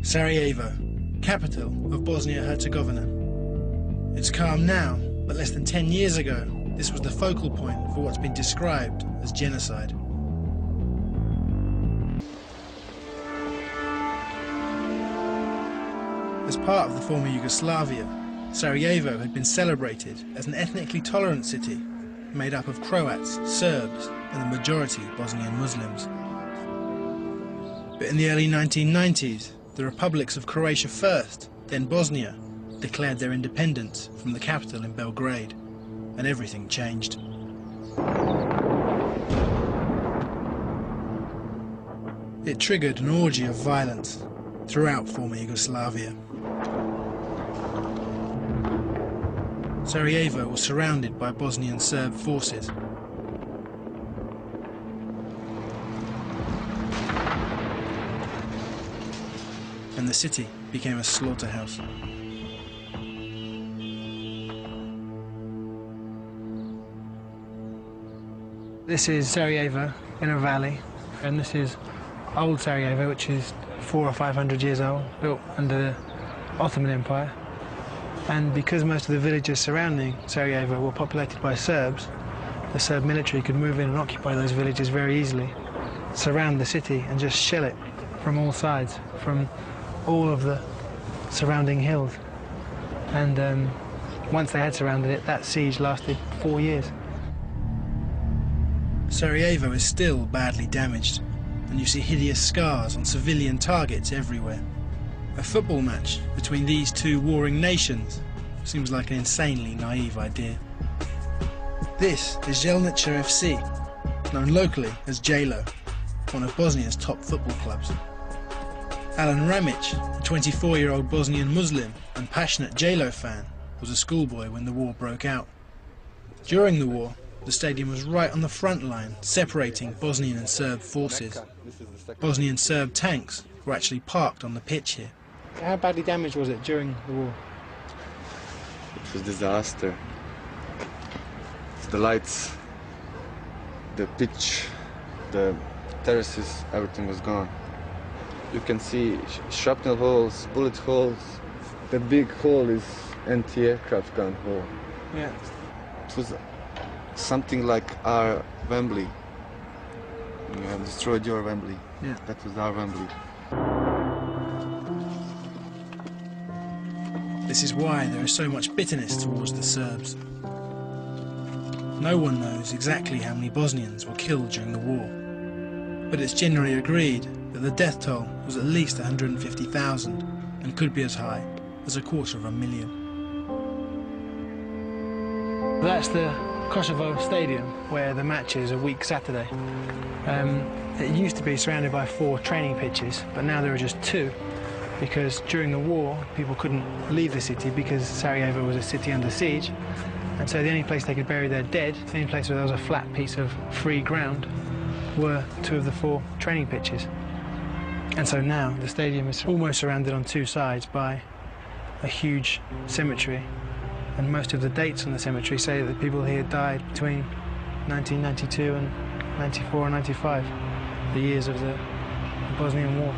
Sarajevo, capital of Bosnia-Herzegovina. It's calm now, but less than 10 years ago, this was the focal point for what's been described as genocide. As part of the former Yugoslavia, Sarajevo had been celebrated as an ethnically tolerant city made up of Croats, Serbs, and the majority Bosnian Muslims. But in the early 1990s, the republics of Croatia first, then Bosnia, declared their independence from the capital in Belgrade, and everything changed. It triggered an orgy of violence throughout former Yugoslavia. Sarajevo was surrounded by Bosnian Serb forces. And the city became a slaughterhouse. This is Sarajevo in a valley, and this is old Sarajevo, which is 400 or 500 years old, built under the Ottoman Empire. And because most of the villages surrounding Sarajevo were populated by Serbs, the Serb military could move in and occupy those villages very easily, surround the city and just shell it from all sides, from all of the surrounding hills. And once they had surrounded it, that siege lasted 4 years. Sarajevo is still badly damaged, and you see hideous scars on civilian targets everywhere. A football match between these two warring nations seems like an insanely naive idea. This is Željeznica FC, known locally as JLO, one of Bosnia's top football clubs. Alan Ramic, a 24-year-old Bosnian Muslim and passionate JLO fan, was a schoolboy when the war broke out. During the war, the stadium was right on the front line, separating Bosnian and Serb forces. Bosnian Serb tanks were actually parked on the pitch here. How badly damaged was it during the war? It was a disaster. The lights, the pitch, the terraces, everything was gone. You can see shrapnel holes, bullet holes. The big hole is anti-aircraft gun hole. Yeah. It was something like our Wembley. You have destroyed your Wembley. Yeah. That was our Wembley. This is why there is so much bitterness towards the Serbs. No one knows exactly how many Bosnians were killed during the war, but it's generally agreed that the death toll was at least 150,000 and could be as high as 250,000. That's the Kosovo Stadium, where the match is a week Saturday. It used to be surrounded by 4 training pitches, but now there are just 2, because during the war people couldn't leave the city because Sarajevo was a city under siege, and so the only place they could bury their dead, the only place where there was a flat piece of free ground, were 2 of the 4 training pitches. And so now the stadium is almost surrounded on 2 sides by a huge cemetery, and most of the dates on the cemetery say that the people here died between 1992 and 94 or 95, the years of the Bosnian War.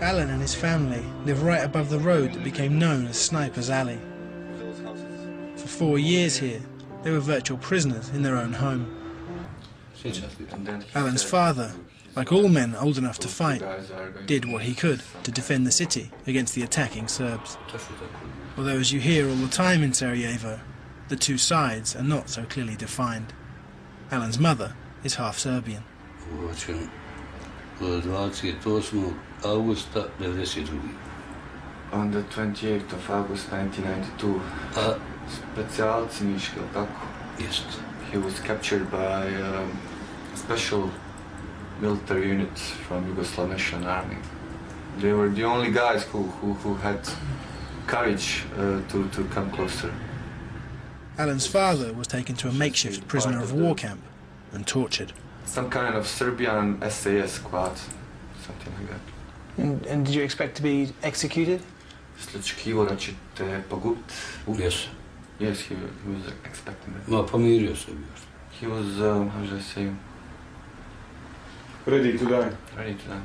Alan and his family live right above the road that became known as Sniper's Alley. For 4 years here, they were virtual prisoners in their own home. Alan's father, like all men old enough to fight, did what he could to defend the city against the attacking Serbs. Although, as you hear all the time in Sarajevo, the 2 sides are not so clearly defined. Alan's mother is half Serbian. On the 28th of August 1992, specijalci Miški, tako? Yes. He was captured by special military units from Yugoslavian army. They were the only guys who had courage to come closer. Alan's father was taken to a makeshift prisoner of war camp and tortured. Some kind of Serbian SAS squad, something like that. And did you expect to be executed? Yes. Yes. Yes, he was expecting that. Ma pomirio se bio. He was, how should I say? Ready to die. Ready to die.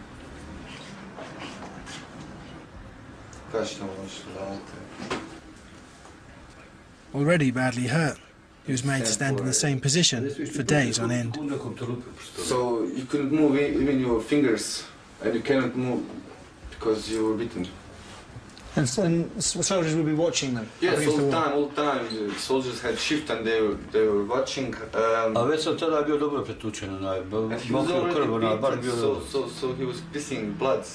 Already badly hurt, he was made to stand in the same position for days on end. So you couldn't move even your fingers, and you cannot move because you were beaten. And soldiers would be watching them? Yes, all the time. The soldiers had shift and they were watching. A već sam tada bio dobro pretučen, mokro krv, bar bio dobro. So he was pissing blood.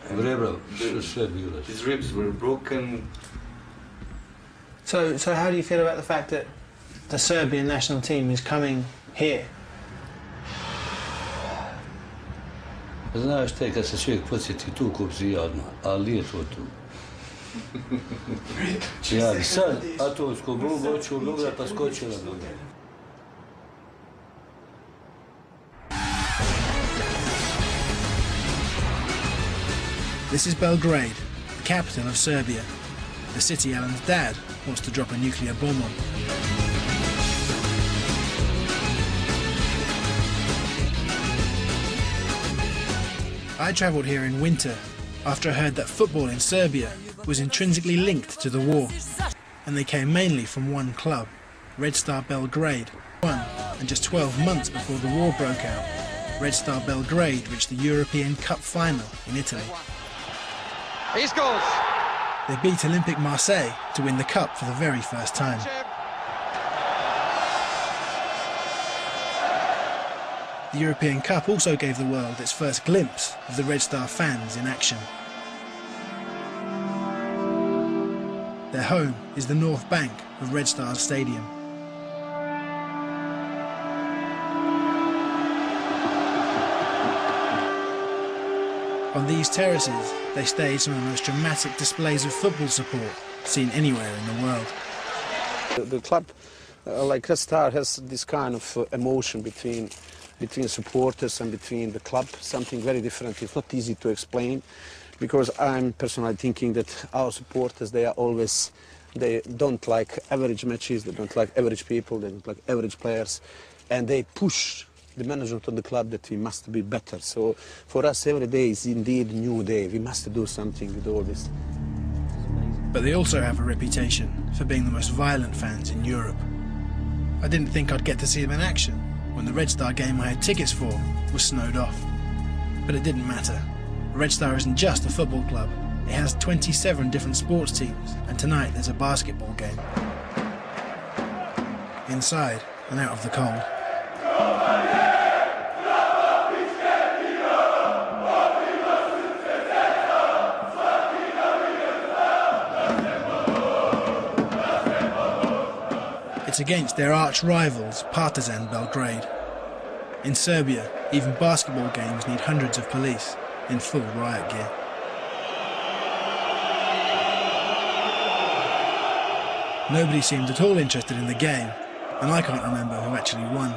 Rebra, sve bilo. His ribs were broken. So how do you feel about the fact that the Serbian national team is coming here? Znaš te, kad se čovjek podsjeti tu kup zijadno, ali nije to tu. Ja bi sad atomsku bombu hoću u Beograd pa skočila do njega. This is Belgrade, the capital of Serbia, the city Alan's dad wants to drop a nuclear bomb on. I travelled here in winter after I heard that football in Serbia was intrinsically linked to the war, and they came mainly from one club, Red Star Belgrade. And just 12 months before the war broke out, Red Star Belgrade reached the European Cup final in Italy. He scores! They beat Olympique Marseille to win the cup for the very first time. The European Cup also gave the world its first glimpse of the Red Star fans in action. Their home is the north bank of Red Star Stadium. On these terraces, they staged some of the most dramatic displays of football support seen anywhere in the world. The club, like Red Star, has this kind of emotion between supporters and between the club, something very different. It's not easy to explain, because I'm personally thinking that our supporters, they don't like average matches, they don't like average people, they don't like average players, and they push the management of the club that we must be better. So for us, every day is indeed a new day. We must do something with all this. But they also have a reputation for being the most violent fans in Europe. I didn't think I'd get to see them in action when the Red Star game I had tickets for was snowed off. But it didn't matter. Red Star isn't just a football club. It has 27 different sports teams, and tonight there's a basketball game. Inside and out of the cold. It's against their arch rivals, Partizan Belgrade. In Serbia, even basketball games need hundreds of police in full riot gear. Nobody seemed at all interested in the game, and I can't remember who actually won.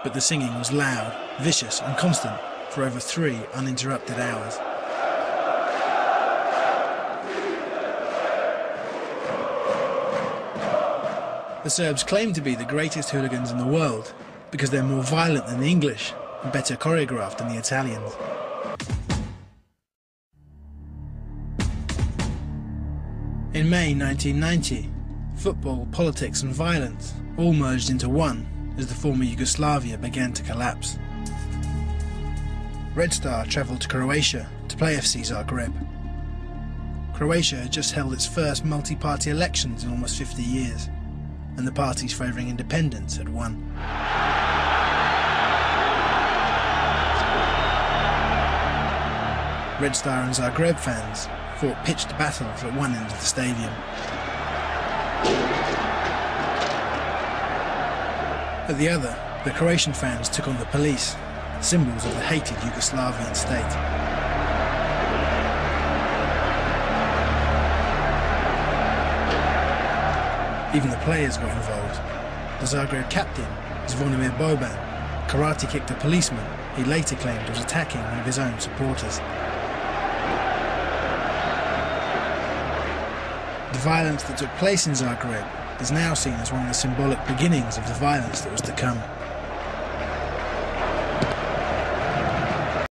But the singing was loud, vicious and constant for over 3 uninterrupted hours. The Serbs claim to be the greatest hooligans in the world because they're more violent than the English and better choreographed than the Italians. In May 1990, football, politics and violence all merged into one as the former Yugoslavia began to collapse. Red Star travelled to Croatia to play FC Zagreb. Croatia had just held its first multi-party elections in almost 50 years, and the parties favouring independence had won. Red Star and Zagreb fans fought pitched battles at one end of the stadium. At the other, the Croatian fans took on the police, symbols of the hated Yugoslavian state. Even the players got involved. The Zagreb captain, Zvonimir Boban, karate kicked a policeman he later claimed was attacking one of his own supporters. The violence that took place in Zagreb is now seen as one of the symbolic beginnings of the violence that was to come.